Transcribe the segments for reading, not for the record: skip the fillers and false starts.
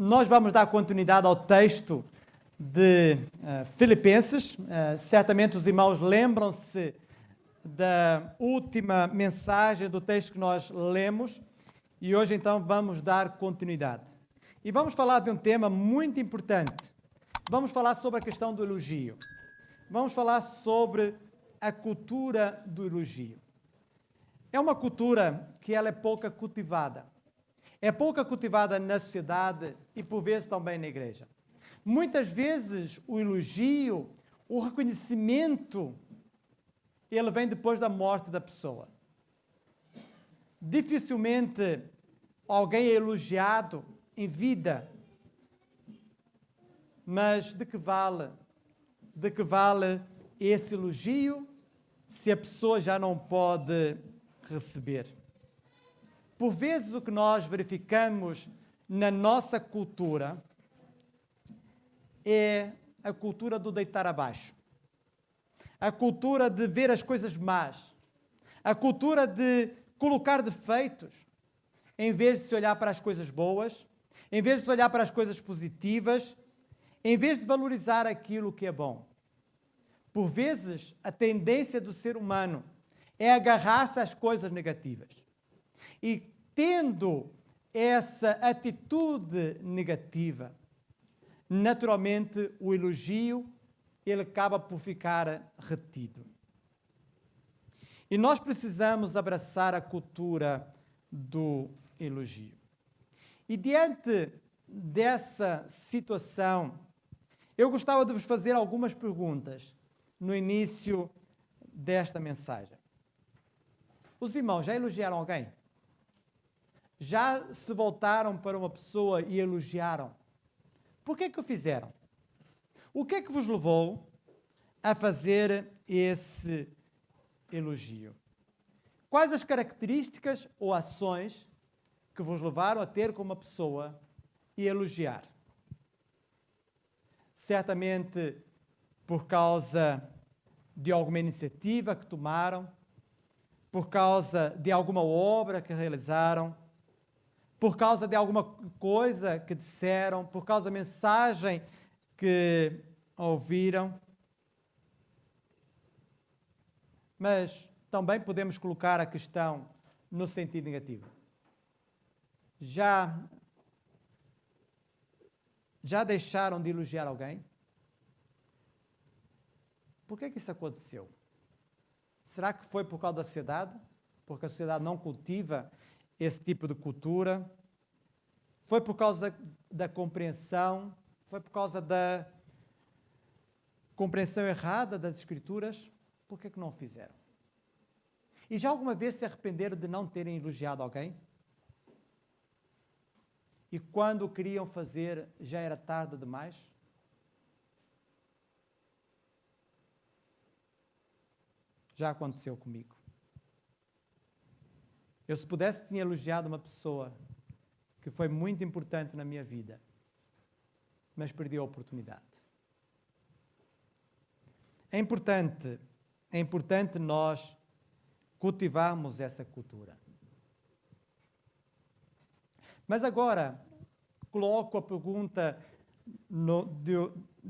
Nós vamos dar continuidade ao texto de Filipenses. Certamente os irmãos lembram-se da última mensagem do texto que nós lemos e hoje então vamos dar continuidade. E vamos falar de um tema muito importante. Vamos falar sobre a questão do elogio. Vamos falar sobre a cultura do elogio. É uma cultura que ela é pouca cultivada. É pouca cultivada na sociedade e, por vezes, também na igreja. Muitas vezes, o elogio, o reconhecimento, ele vem depois da morte da pessoa. Dificilmente alguém é elogiado em vida. Mas de que vale? De que vale esse elogio se a pessoa já não pode receber? Por vezes o que nós verificamos na nossa cultura é a cultura do deitar abaixo. A cultura de ver as coisas más. A cultura de colocar defeitos. Em vez de se olhar para as coisas boas, em vez de se olhar para as coisas positivas, em vez de valorizar aquilo que é bom. Por vezes, a tendência do ser humano é agarrar-se às coisas negativas. E tendo essa atitude negativa, naturalmente o elogio ele acaba por ficar retido. E nós precisamos abraçar a cultura do elogio. E diante dessa situação, eu gostava de vos fazer algumas perguntas no início desta mensagem. Os irmãos já elogiaram alguém? Já se voltaram para uma pessoa e elogiaram? Por que o fizeram? O que é que vos levou a fazer esse elogio? Quais as características ou ações que vos levaram a ter com uma pessoa e elogiar? Certamente por causa de alguma iniciativa que tomaram, por causa de alguma obra que realizaram, por causa de alguma coisa que disseram, por causa da mensagem que ouviram. Mas também podemos colocar a questão no sentido negativo. Já deixaram de elogiar alguém? Por que isso aconteceu? Será que foi por causa da sociedade? Porque a sociedade não cultiva esse tipo de cultura? Foi por causa da compreensão? Foi por causa da compreensão errada das Escrituras? Por que não o fizeram? E já alguma vez se arrependeram de não terem elogiado alguém? E quando o queriam fazer, já era tarde demais? Já aconteceu comigo. Eu, se pudesse, tinha elogiado uma pessoa que foi muito importante na minha vida, mas perdi a oportunidade. É importante nós cultivarmos essa cultura. Mas agora, coloco a pergunta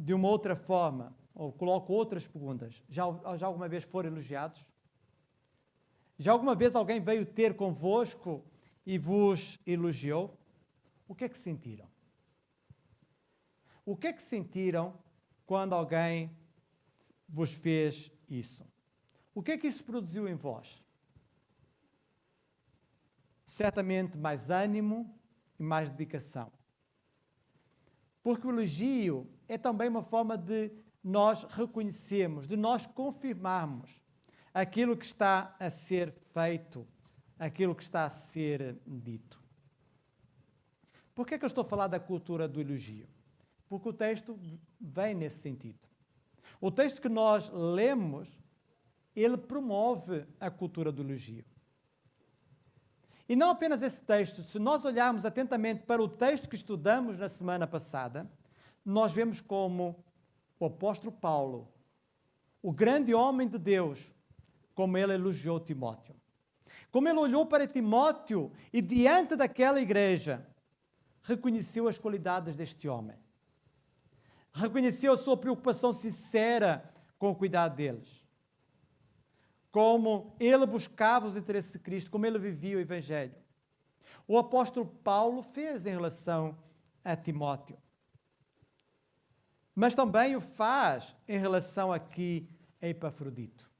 de uma outra forma, ou coloco outras perguntas. Já alguma vez foram elogiados? Já alguma vez alguém veio ter convosco e vos elogiou? O que é que sentiram? O que é que sentiram quando alguém vos fez isso? O que é que isso produziu em vós? Certamente mais ânimo e mais dedicação. Porque o elogio é também uma forma de nós reconhecermos, de nós confirmarmos aquilo que está a ser feito, aquilo que está a ser dito. Por que eu estou a falar da cultura do elogio? Porque o texto vem nesse sentido. O texto que nós lemos, ele promove a cultura do elogio. E não apenas esse texto, se nós olharmos atentamente para o texto que estudamos na semana passada, nós vemos como o apóstolo Paulo, o grande homem de Deus, como ele elogiou Timóteo. Como ele olhou para Timóteo e diante daquela igreja, reconheceu as qualidades deste homem. Reconheceu a sua preocupação sincera com o cuidado deles. Como ele buscava os interesses de Cristo, como ele vivia o Evangelho. O apóstolo Paulo fez em relação a Timóteo. Mas também o faz em relação aqui a Epafrodito.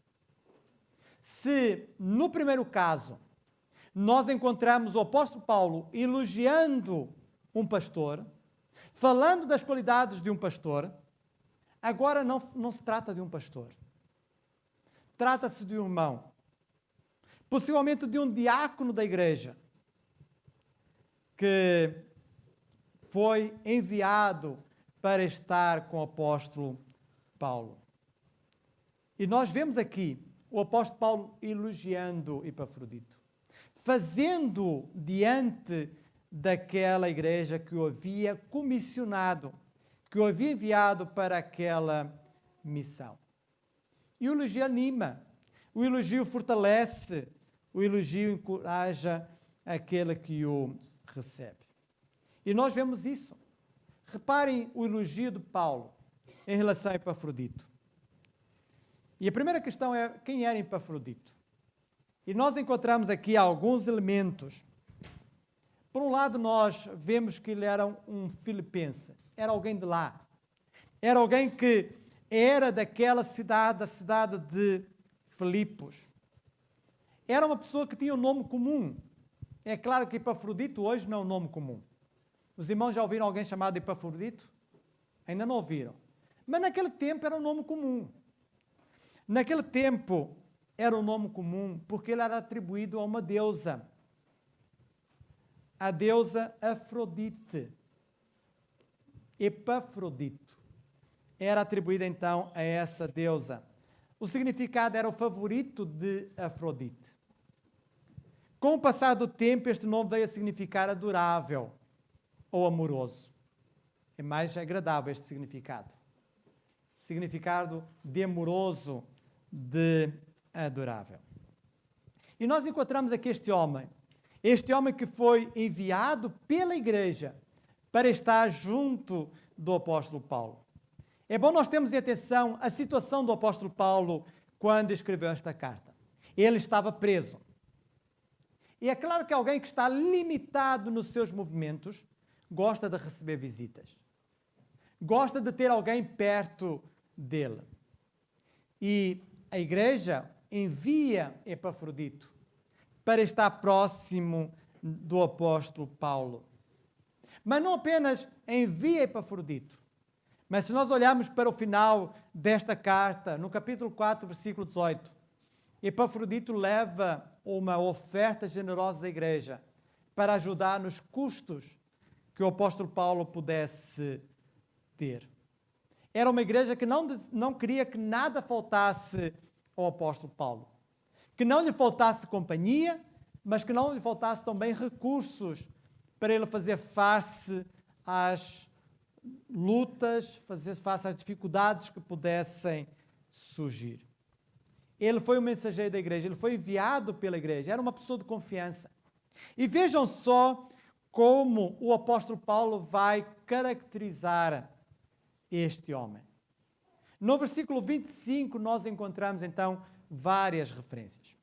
Se no primeiro caso nós encontramos o apóstolo Paulo elogiando um pastor, falando das qualidades de um pastor, agora não se trata de um pastor. Trata-se de um irmão, possivelmente de um diácono da igreja, que foi enviado para estar com o apóstolo Paulo. E nós vemos aqui o apóstolo Paulo elogiando Epafrodito, fazendo diante daquela igreja que o havia comissionado, que o havia enviado para aquela missão. E o elogio anima, o elogio fortalece, o elogio encoraja aquele que o recebe. E nós vemos isso. Reparem o elogio de Paulo em relação a Epafrodito. E a primeira questão é, quem era Epafrodito? E nós encontramos aqui alguns elementos. Por um lado, nós vemos que ele era um filipense, era alguém de lá. Era alguém que era daquela cidade, da cidade de Filipos. Era uma pessoa que tinha um nome comum. É claro que Epafrodito hoje não é um nome comum. Os irmãos já ouviram alguém chamado Epafrodito? Ainda não ouviram. Mas naquele tempo era um nome comum. Naquele tempo era um nome comum porque ele era atribuído a uma deusa. A deusa Afrodite. Epafrodito era atribuída então a essa deusa. O significado era o favorito de Afrodite. Com o passar do tempo, este nome veio a significar adorável ou amoroso. É mais agradável este significado. Significado de amoroso, de adorável. E nós encontramos aqui este homem que foi enviado pela igreja para estar junto do apóstolo Paulo. É bom nós termos em atenção a situação do apóstolo Paulo quando escreveu esta carta. Ele estava preso. E é claro que alguém que está limitado nos seus movimentos gosta de receber visitas. Gosta de ter alguém perto dele. E a igreja envia Epafrodito para estar próximo do apóstolo Paulo. Mas não apenas envia Epafrodito, mas se nós olharmos para o final desta carta, no capítulo 4, versículo 18, Epafrodito leva uma oferta generosa à igreja para ajudar nos custos que o apóstolo Paulo pudesse ter. Era uma igreja que não queria que nada faltasse ao apóstolo Paulo. Que não lhe faltasse companhia, mas que não lhe faltasse também recursos para ele fazer face às lutas, fazer face às dificuldades que pudessem surgir. Ele foi o mensageiro da igreja, ele foi enviado pela igreja, era uma pessoa de confiança. E vejam só como o apóstolo Paulo vai caracterizar este homem. No versículo 25 nós encontramos então várias referências.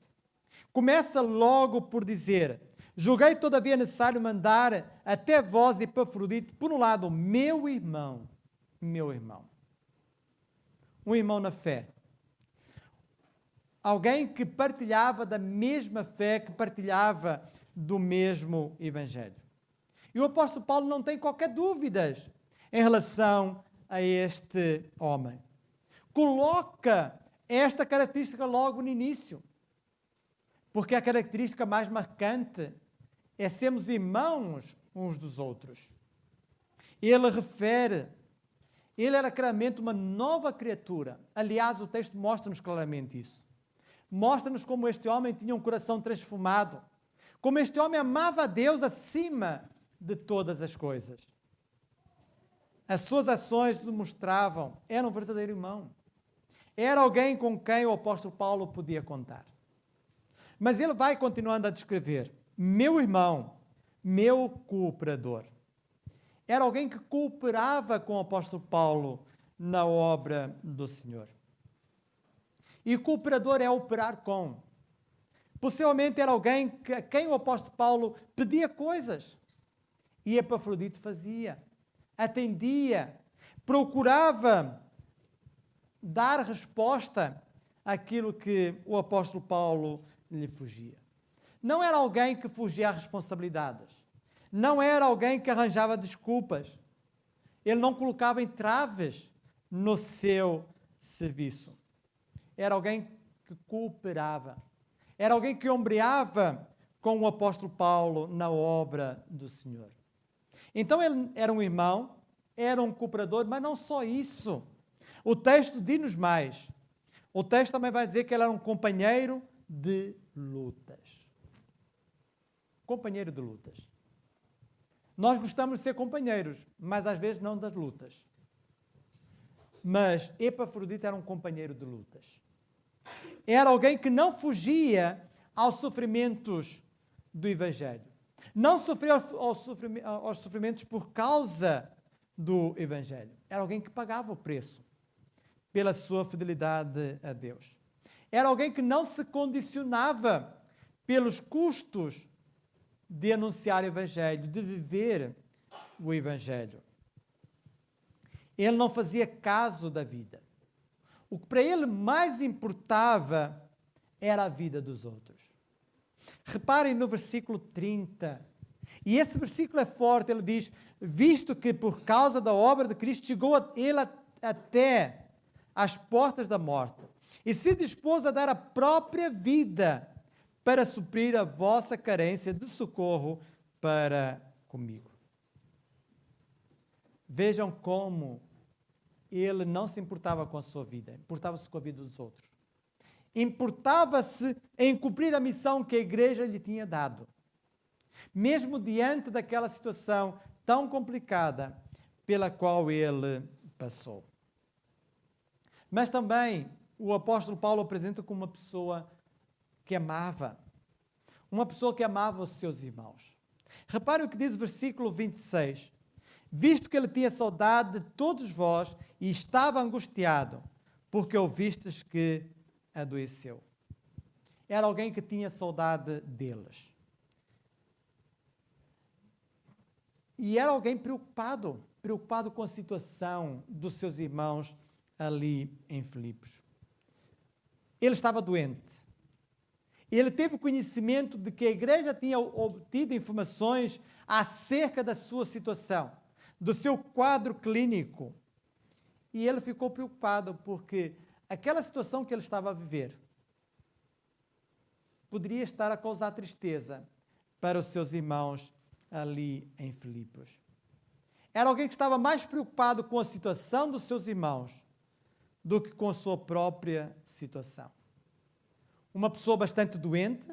Começa logo por dizer: julguei todavia necessário mandar até vós, Epafrodito, por um lado, meu irmão. Um irmão na fé. Alguém que partilhava da mesma fé, que partilhava do mesmo evangelho. E o apóstolo Paulo não tem qualquer dúvida em relação a este homem. Coloca esta característica logo no início. Porque a característica mais marcante é sermos irmãos uns dos outros. Ele refere, ele era claramente uma nova criatura. Aliás, o texto mostra-nos claramente isso. Mostra-nos como este homem tinha um coração transformado. Como este homem amava a Deus acima de todas as coisas. As suas ações demonstravam, era um verdadeiro irmão. Era alguém com quem o apóstolo Paulo podia contar. Mas ele vai continuando a descrever: meu irmão, meu cooperador. Era alguém que cooperava com o apóstolo Paulo na obra do Senhor. E cooperador é operar com. Possivelmente era alguém a quem o apóstolo Paulo pedia coisas. E Epafrodito fazia, atendia, procurava dar resposta àquilo que o apóstolo Paulo lhe fugia. Não era alguém que fugia a responsabilidades. Não era alguém que arranjava desculpas. Ele não colocava entraves no seu serviço. Era alguém que cooperava. Era alguém que ombreava com o apóstolo Paulo na obra do Senhor. Então ele era um irmão, era um cooperador, mas não só isso. O texto diz-nos mais. O texto também vai dizer que ele era um companheiro de lutas. Companheiro de lutas. Nós gostamos de ser companheiros, mas às vezes não das lutas. Mas Epafrodito era um companheiro de lutas. Era alguém que não fugia aos sofrimentos do Evangelho. Não sofreu aos sofrimentos por causa do Evangelho. Era alguém que pagava o preço pela sua fidelidade a Deus. Era alguém que não se condicionava pelos custos de anunciar o Evangelho, de viver o Evangelho. Ele não fazia caso da vida. O que para ele mais importava era a vida dos outros. Reparem no versículo 30. E esse versículo é forte, ele diz: visto que por causa da obra de Cristo chegou ele até às portas da morte e se dispôs a dar a própria vida para suprir a vossa carência de socorro para comigo. Vejam como ele não se importava com a sua vida, importava-se com a vida dos outros. Importava-se em cumprir a missão que a igreja lhe tinha dado. Mesmo diante daquela situação tão complicada pela qual ele passou. Mas também o apóstolo Paulo apresenta como uma pessoa que amava. Uma pessoa que amava os seus irmãos. Reparem o que diz o versículo 26. Visto que ele tinha saudade de todos vós e estava angustiado, porque ouvistes que adoeceu. Era alguém que tinha saudade deles. E era alguém preocupado com a situação dos seus irmãos ali em Filipos. Ele estava doente. Ele teve conhecimento de que a igreja tinha obtido informações acerca da sua situação, do seu quadro clínico. E ele ficou preocupado porque aquela situação que ele estava a viver poderia estar a causar tristeza para os seus irmãos ali em Filipos. Era alguém que estava mais preocupado com a situação dos seus irmãos do que com a sua própria situação. Uma pessoa bastante doente.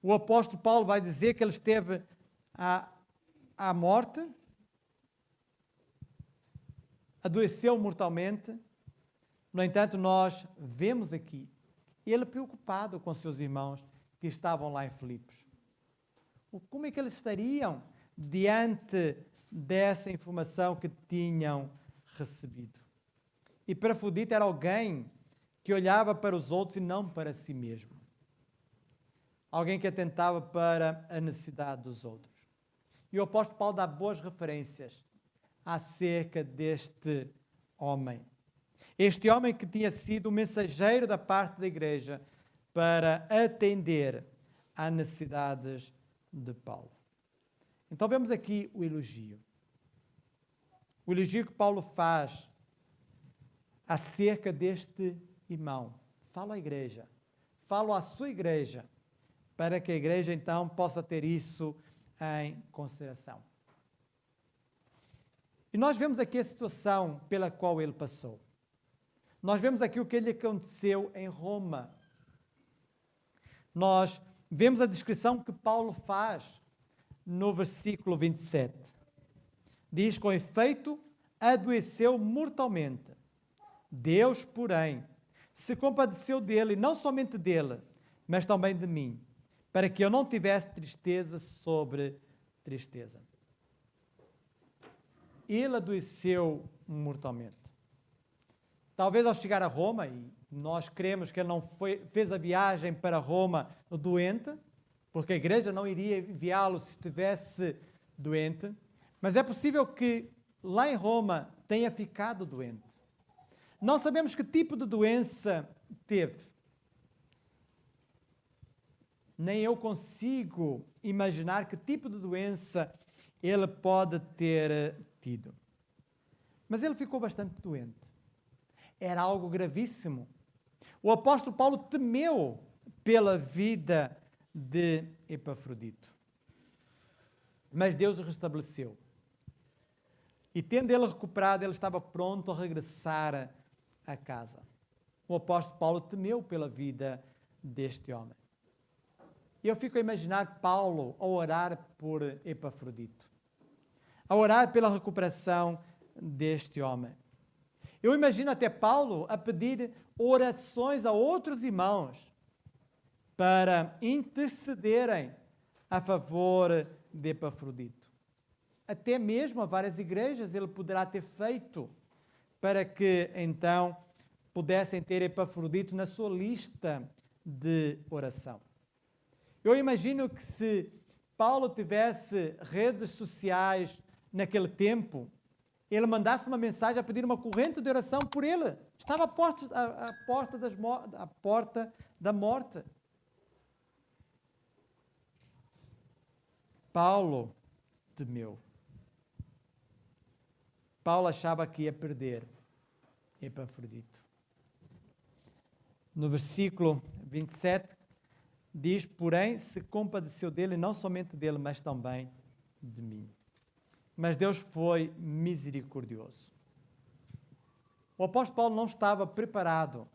O apóstolo Paulo vai dizer que ele esteve à morte, adoeceu mortalmente. No entanto, nós vemos aqui ele preocupado com seus irmãos que estavam lá em Filipos. Como é que eles estariam diante dessa informação que tinham recebido? E Epafrodito era alguém que olhava para os outros e não para si mesmo. Alguém que atentava para a necessidade dos outros. E o apóstolo Paulo dá boas referências acerca deste homem. Este homem que tinha sido o mensageiro da parte da igreja para atender às necessidades de Paulo. Então vemos aqui o elogio. O elogio que Paulo faz acerca deste irmão. Fala à igreja. Fala à sua igreja, para que a igreja então possa ter isso em consideração. E nós vemos aqui a situação pela qual ele passou. Nós vemos aqui o que lhe aconteceu em Roma. Nós vemos a descrição que Paulo faz no versículo 27. Diz: com efeito, adoeceu mortalmente. Deus, porém, se compadeceu dele, não somente dele, mas também de mim, para que eu não tivesse tristeza sobre tristeza. ele adoeceu mortalmente. Talvez ao chegar a Roma, e nós cremos que ele não fez a viagem para Roma doente, porque a igreja não iria enviá-lo se estivesse doente, mas é possível que lá em Roma tenha ficado doente. Não sabemos que tipo de doença teve. Nem eu consigo imaginar que tipo de doença ele pode ter tido. Mas ele ficou bastante doente. Era algo gravíssimo. O apóstolo Paulo temeu pela vida de Epafrodito. Mas Deus o restabeleceu. E tendo ele recuperado, ele estava pronto a regressar a casa. O apóstolo Paulo temeu pela vida deste homem. E eu fico a imaginar Paulo a orar por Epafrodito, a orar pela recuperação deste homem. Eu imagino até Paulo a pedir orações a outros irmãos para intercederem a favor de Epafrodito. Até mesmo a várias igrejas ele poderá ter feito para que então pudessem ter Epafrodito na sua lista de oração. Eu imagino que se Paulo tivesse redes sociais naquele tempo, ele mandasse uma mensagem a pedir uma corrente de oração por ele. Estava à porta da morte. Paulo temeu. Paulo achava que ia perder Epafrodito. No versículo 27, diz, porém, se compadeceu dele, não somente dele, mas também de mim. Mas Deus foi misericordioso. O apóstolo Paulo não estava preparado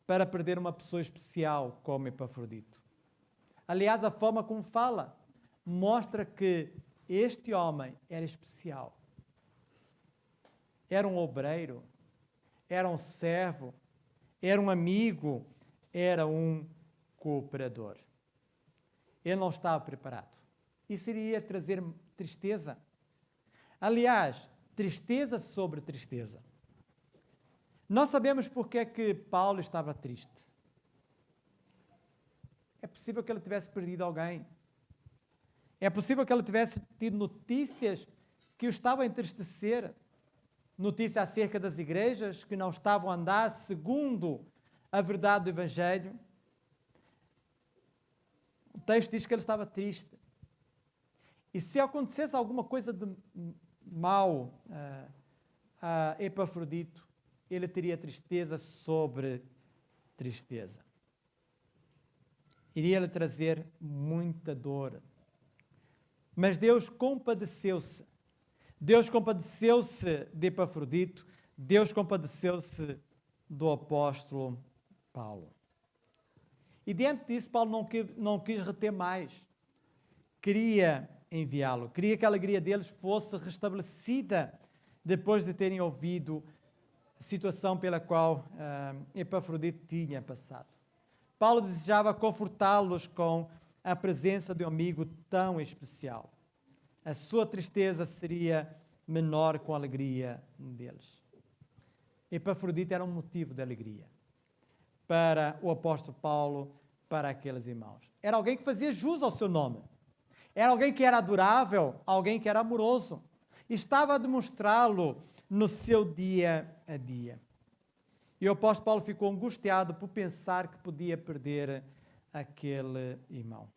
para perder uma pessoa especial como Epafrodito. Aliás, a forma como fala mostra que este homem era especial. Era um obreiro, era um servo, era um amigo, era um cooperador. Ele não estava preparado. Isso iria trazer tristeza. Aliás, tristeza sobre tristeza. Nós sabemos porque é que Paulo estava triste. É possível que ele tivesse perdido alguém. É possível que ele tivesse tido notícias que o estavam a entristecer. Notícia acerca das igrejas que não estavam a andar segundo a verdade do Evangelho. O texto diz que ele estava triste. E se acontecesse alguma coisa de mal a Epafrodito, ele teria tristeza sobre tristeza. Iria lhe trazer muita dor. Mas Deus compadeceu-se. Deus compadeceu-se de Epafrodito. Deus compadeceu-se do apóstolo Paulo. E diante disso, Paulo não quis reter mais. Queria enviá-lo. Queria que a alegria deles fosse restabelecida depois de terem ouvido a situação pela qual Epafrodito tinha passado. Paulo desejava confortá-los com a presença de um amigo tão especial. A sua tristeza seria menor com a alegria deles. Epafrodito era um motivo de alegria para o apóstolo Paulo, para aqueles irmãos. Era alguém que fazia jus ao seu nome. Era alguém que era adorável, alguém que era amoroso. Estava a demonstrá-lo no seu dia a dia. E o apóstolo Paulo ficou angustiado por pensar que podia perder aquele irmão.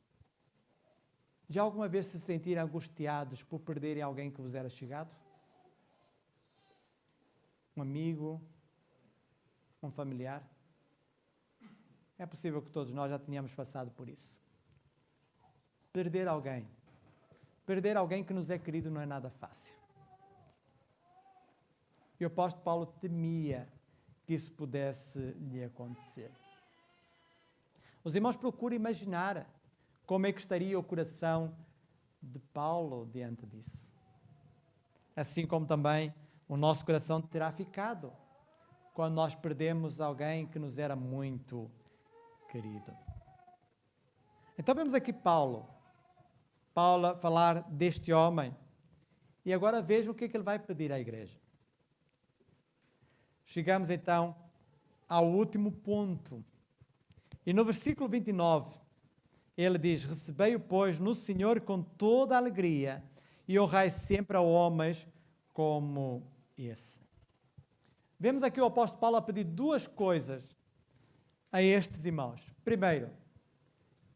Já alguma vez se sentiram angustiados por perderem alguém que vos era chegado? Um amigo? Um familiar? É possível que todos nós já tenhamos passado por isso. Perder alguém que nos é querido não é nada fácil. E o apóstolo Paulo temia que isso pudesse lhe acontecer. Os irmãos procuram imaginar como é que estaria o coração de Paulo diante disso. Assim como também o nosso coração terá ficado quando nós perdemos alguém que nos era muito querido. Então vemos aqui Paulo falar deste homem E agora veja o que é que ele vai pedir à igreja. Chegamos então ao último ponto. E no versículo 29, ele diz: recebei-o, pois, no Senhor com toda a alegria e honrai sempre a homens como esse. Vemos aqui o apóstolo Paulo a pedir duas coisas a estes irmãos. Primeiro,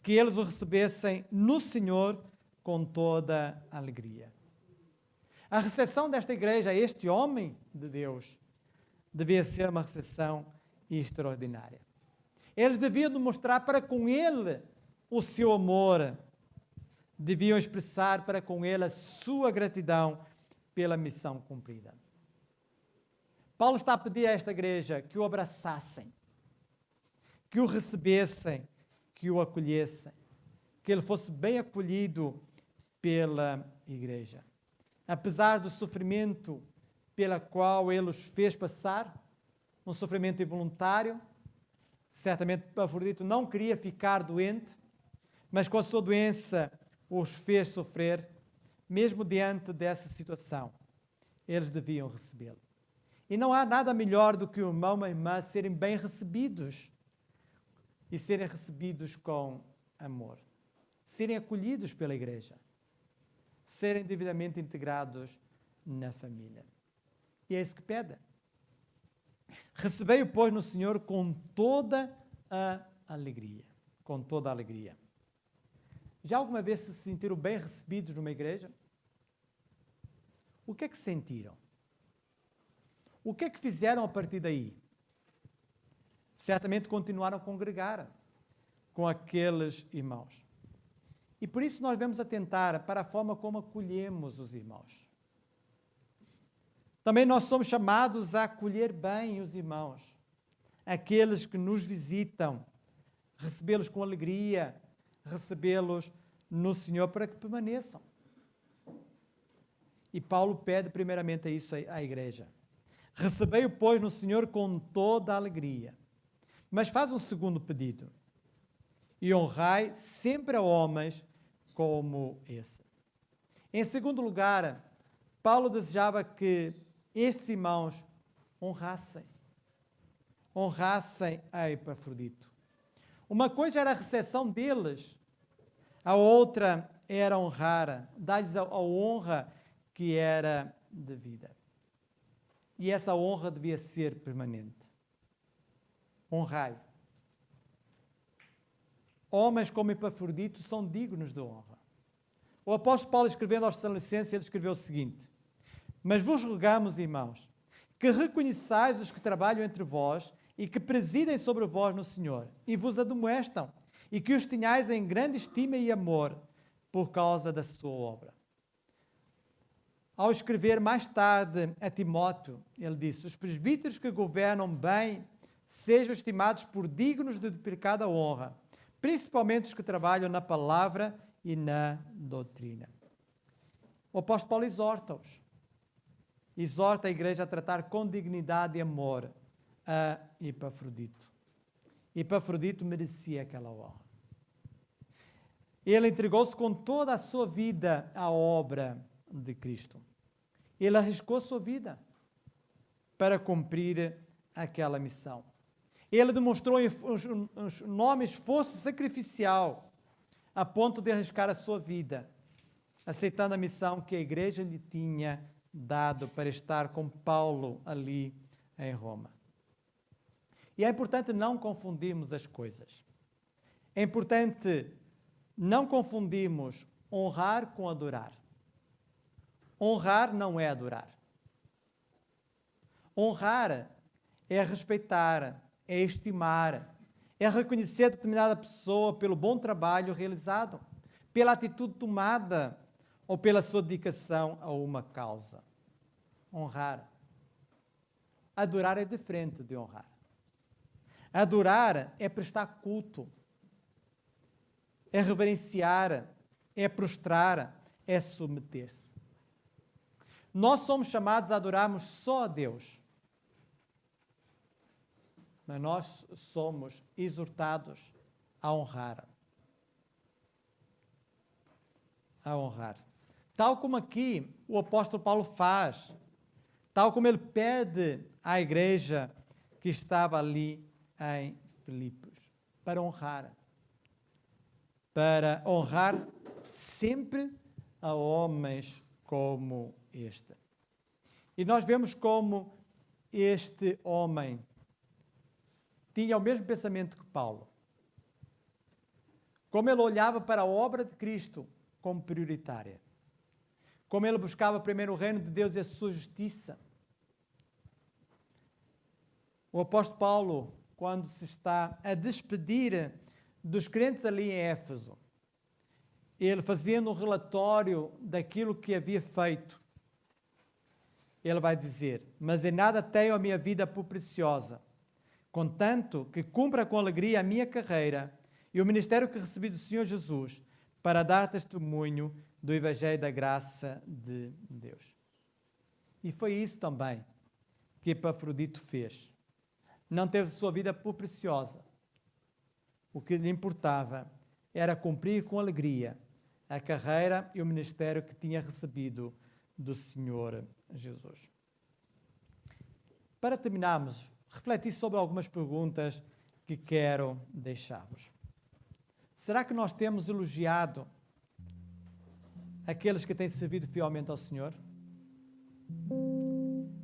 que eles o recebessem no Senhor com toda a alegria. A recepção desta igreja a este homem de Deus devia ser uma recepção extraordinária. Eles deviam demonstrar para com ele o seu amor, deviam expressar para com ele a sua gratidão pela missão cumprida. Paulo está a pedir a esta igreja que o abraçassem, que o recebessem, que o acolhessem, que ele fosse bem acolhido pela igreja. Apesar do sofrimento pela qual ele os fez passar, um sofrimento involuntário, certamente Epafrodito não queria ficar doente, mas com a sua doença os fez sofrer, mesmo diante dessa situação, eles deviam recebê-lo. E não há nada melhor do que o irmão e a irmã serem bem recebidos e serem recebidos com amor, serem acolhidos pela igreja, serem devidamente integrados na família. E é isso que pede. Recebei-o, pois, no Senhor com toda a alegria. Com toda a alegria. Já alguma vez se sentiram bem recebidos numa igreja? O que é que sentiram? O que é que fizeram a partir daí? Certamente continuaram a congregar com aqueles irmãos. E por isso nós devemos atentar para a forma como acolhemos os irmãos. Também nós somos chamados a acolher bem os irmãos, aqueles que nos visitam, recebê-los com alegria, recebê-los no Senhor para que permaneçam. E Paulo pede primeiramente isso à igreja. Recebei-o, pois, no Senhor com toda a alegria. Mas faz um segundo pedido. E honrai sempre a homens como esse. Em segundo lugar, Paulo desejava que estes irmãos honrassem a Epafrodito. Uma coisa era a recepção deles, a outra era honrar, dar-lhes a honra que era devida. E essa honra devia ser permanente. Honrai. Homens como Epafrodito são dignos de honra. O apóstolo Paulo, escrevendo aos Tessalonicenses, ele escreveu o seguinte: mas vos rogamos, irmãos, que reconheçais os que trabalham entre vós e que presidem sobre vós no Senhor, e vos admoestam, e que os tenhais em grande estima e amor por causa da sua obra. Ao escrever mais tarde a Timóteo, ele disse: os presbíteros que governam bem sejam estimados por dignos de duplicada honra, principalmente os que trabalham na palavra e na doutrina. O apóstolo Paulo exorta a igreja a tratar com dignidade e amor a Epafrodito. Epafrodito merecia aquela honra. Ele entregou-se com toda a sua vida à obra de Cristo. Ele arriscou sua vida para cumprir aquela missão. Ele demonstrou um enorme esforço sacrificial a ponto de arriscar a sua vida, aceitando a missão que a igreja lhe tinha dado para estar com Paulo ali em Roma. E é importante não confundirmos as coisas. É importante não confundirmos honrar com adorar. Honrar não é adorar. Honrar é respeitar, é estimar, é reconhecer determinada pessoa pelo bom trabalho realizado, pela atitude tomada ou pela sua dedicação a uma causa. Honrar. Adorar é diferente de honrar. Adorar é prestar culto, é reverenciar, é prostrar, é submeter-se. Nós somos chamados a adorarmos só a Deus, mas nós somos exortados a honrar. A honrar. Tal como aqui o apóstolo Paulo faz, tal como ele pede à igreja que estava ali em Filipos, para honrar sempre a homens como este. E nós vemos como este homem tinha o mesmo pensamento que Paulo. Como ele olhava para a obra de Cristo como prioritária. Como ele buscava primeiro o reino de Deus e a sua justiça. O apóstolo Paulo, quando se está a despedir dos crentes ali em Éfeso, ele fazendo um relatório daquilo que havia feito, ele vai dizer: mas em nada tenho a minha vida por preciosa, contanto que cumpra com alegria a minha carreira e o ministério que recebi do Senhor Jesus, para dar testemunho do Evangelho da graça de Deus. E foi isso também que Epafrodito fez. Não teve sua vida por preciosa. O que lhe importava era cumprir com alegria a carreira e o ministério que tinha recebido do Senhor Jesus. Para terminarmos, refletir sobre algumas perguntas que quero deixar-vos. Será que nós temos elogiado aqueles que têm servido fielmente ao Senhor?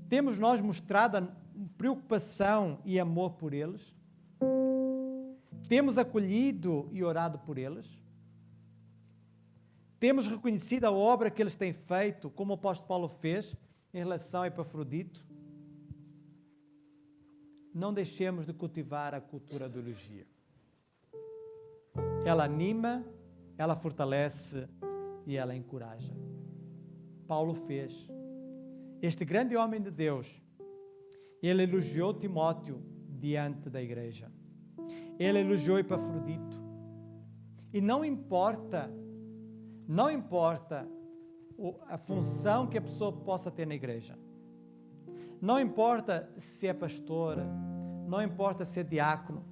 Temos nós mostrado preocupação e amor por eles? Temos acolhido e orado por eles? Temos reconhecido a obra que eles têm feito, como o apóstolo Paulo fez em relação a Epafrodito? Não deixemos de cultivar a cultura do elogio. Ela anima, ela fortalece e ela encoraja. Paulo fez. Este grande homem de Deus, ele elogiou Timóteo diante da igreja. Ele elogiou Epafrodito. E não importa a função que a pessoa possa ter na igreja. Não importa se é pastora, não importa se é diácono,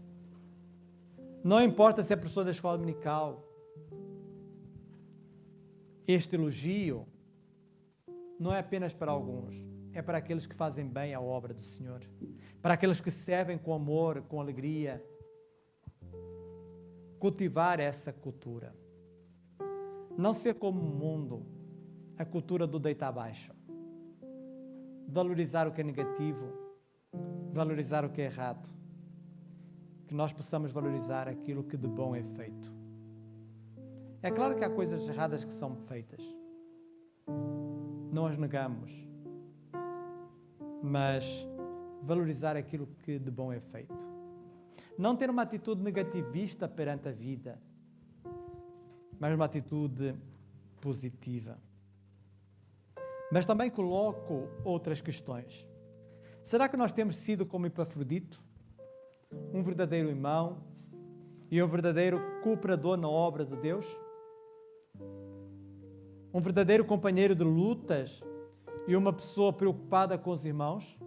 não importa se é professor da escola dominical. Este elogio não é apenas para alguns, é para aqueles que fazem bem a obra do Senhor, para aqueles que servem com amor, com alegria. Cultivar essa cultura. Não ser como o mundo, a cultura do deitar abaixo. Valorizar o que é negativo, valorizar o que é errado. Que nós possamos valorizar aquilo que de bom é feito. É claro que há coisas erradas que são feitas. Não as negamos. Mas valorizar aquilo que de bom é feito. Não ter uma atitude negativista perante a vida, mas uma atitude positiva. Mas também coloco outras questões. Será que nós temos sido como Epafrodito? Um verdadeiro irmão e um verdadeiro cooperador na obra de Deus? Um verdadeiro companheiro de lutas e uma pessoa preocupada com os irmãos?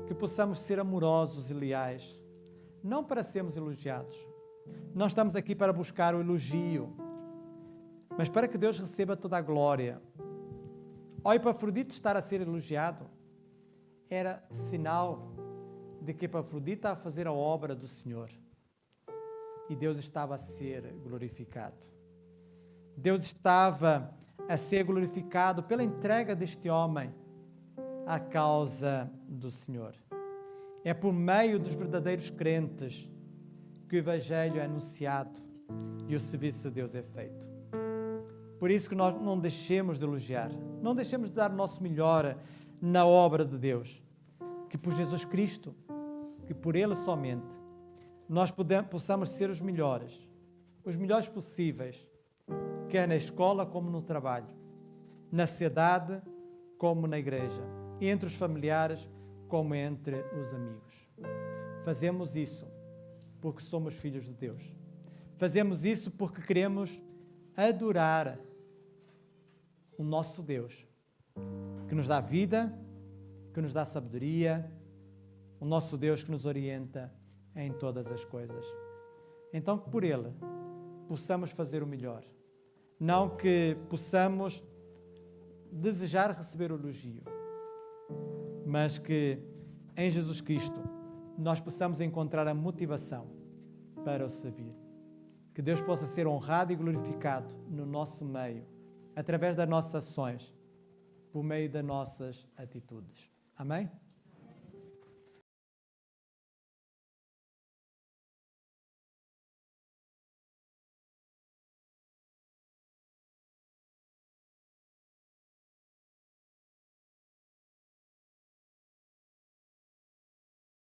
Que possamos ser amorosos e leais, não para sermos elogiados. Não estamos aqui para buscar o elogio, mas para que Deus receba toda a glória. Ao Epafrodito estar a ser elogiado, era sinal de que Epafrodito estava a fazer a obra do Senhor. E Deus estava a ser glorificado. Deus estava a ser glorificado pela entrega deste homem à causa do Senhor. É por meio dos verdadeiros crentes que o Evangelho é anunciado e o serviço de Deus é feito. Por isso que nós não deixemos de elogiar, não deixemos de dar o nosso melhor na obra de Deus, que por Jesus Cristo, que por Ele somente, nós possamos ser os melhores possíveis, quer na escola como no trabalho, na sociedade como na igreja, entre os familiares como entre os amigos. Fazemos isso porque somos filhos de Deus. Fazemos isso porque queremos adorar o nosso Deus, que nos dá vida, que nos dá sabedoria, o nosso Deus que nos orienta em todas as coisas. Então que por Ele possamos fazer o melhor, Não que possamos desejar receber o elogio, mas que em Jesus Cristo nós possamos encontrar a motivação para o servir. Que Deus possa ser honrado e glorificado no nosso meio, através das nossas ações, por meio das nossas atitudes. Amém?